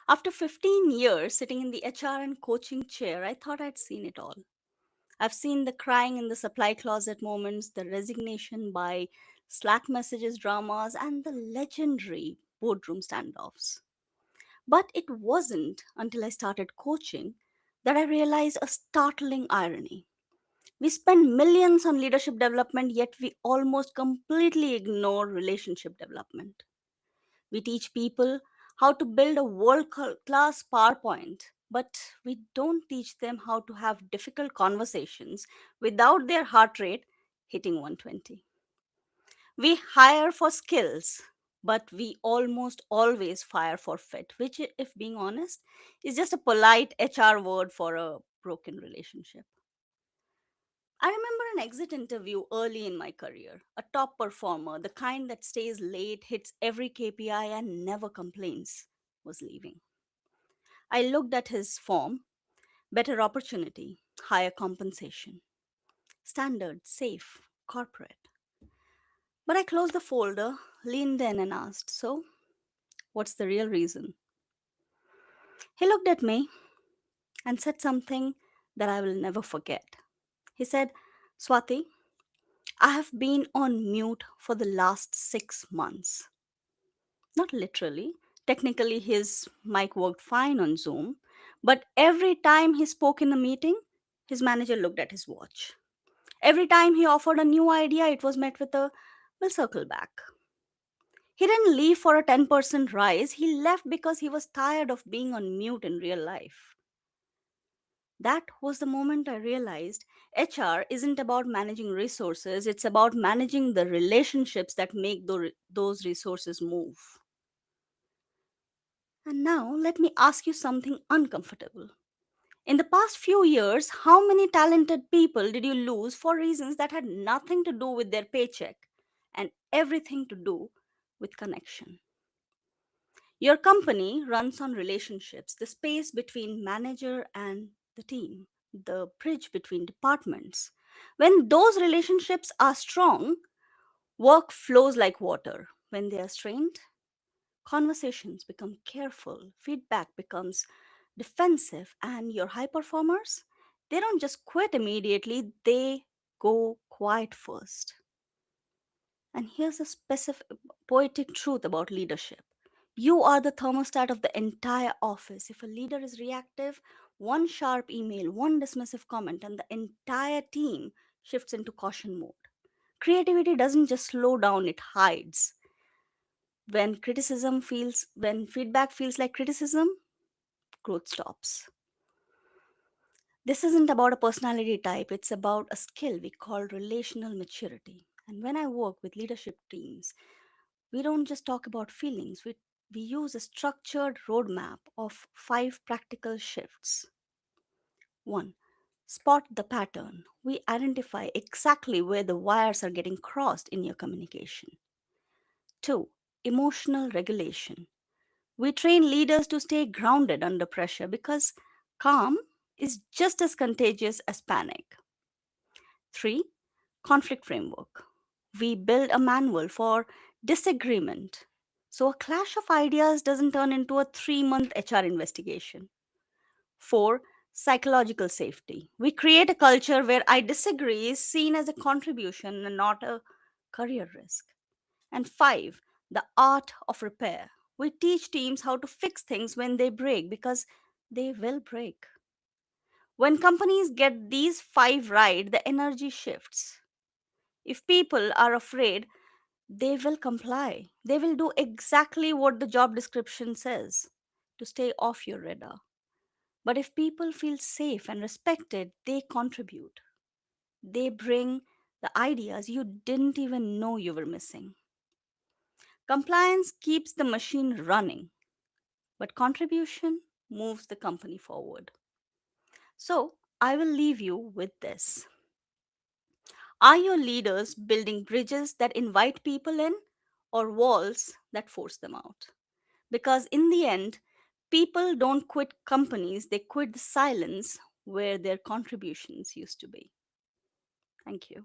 After 15 years sitting in the HR and coaching chair, I thought I'd seen it all. I've seen the crying in the supply closet moments, the resignation by Slack messages dramas, and the legendary boardroom standoffs. But it wasn't until I started coaching that I realized a startling irony. We spend millions on leadership development, yet we almost completely ignore relationship development. We teach people how to build a world class PowerPoint, but we don't teach them how to have difficult conversations without their heart rate hitting 120. We hire for skills, but we almost always fire for fit, which, if being honest, is just a polite HR word for a broken relationship. I remember an exit interview early in my career. A top performer, the kind that stays late, hits every KPI, and never complains, was leaving. I looked at his form: better opportunity, higher compensation, standard, safe, corporate. But I closed the folder, leaned in, and asked, "So, what's the real reason?" He looked at me and said something that I will never forget. He said, "Swati, I have been on mute for the last 6 months." Not literally. Technically, his mic worked fine on Zoom, but every time he spoke in a meeting, his manager looked at his watch. Every time he offered a new idea, it was met with a "we'll circle back." He didn't leave for a 10% rise, he left because he was tired of being on mute in real life. That was the moment I realized HR isn't about managing resources, it's about managing the relationships that make those resources move. And now, let me ask you something uncomfortable. In the past few years, how many talented people did you lose for reasons that had nothing to do with their paycheck and everything to do with connection? Your company runs on relationships, the space between manager and the team, the bridge between departments. When those relationships are strong, work flows like water. When they are strained, conversations become careful, feedback becomes defensive, and your high performers, they don't just quit immediately, they go quiet first. And here's a specific poetic truth about leadership: you are the thermostat of the entire office. If a leader is reactive, one sharp email, one dismissive comment, and the entire team shifts into caution mode. Creativity doesn't just slow down, it hides. When feedback feels like criticism, growth stops. This isn't about a personality type, it's about a skill we call relational maturity. And when I work with leadership teams, we don't just talk about feelings, we use a structured roadmap of 5 practical shifts. 1. Spot the pattern. We identify exactly where the wires are getting crossed in your communication. 2. Emotional regulation. We train leaders to stay grounded under pressure because calm is just as contagious as panic. 3. Conflict framework. We build a manual for disagreement so a clash of ideas doesn't turn into a 3-month HR investigation. 4. Psychological safety. We create a culture where I disagree is seen as a contribution and not a career risk. And 5. The art of repair. We teach teams how to fix things when they break because they will break. When companies get these 5 right, the energy shifts. If people are afraid, they will comply. They will do exactly what the job description says to stay off your radar. But if people feel safe and respected, they contribute. They bring the ideas you didn't even know you were missing. Compliance keeps the machine running, but contribution moves the company forward. So, I will leave you with this. Are your leaders building bridges that invite people in or walls that force them out? Because in the end, people don't quit companies, they quit the silence where their contributions used to be. Thank you.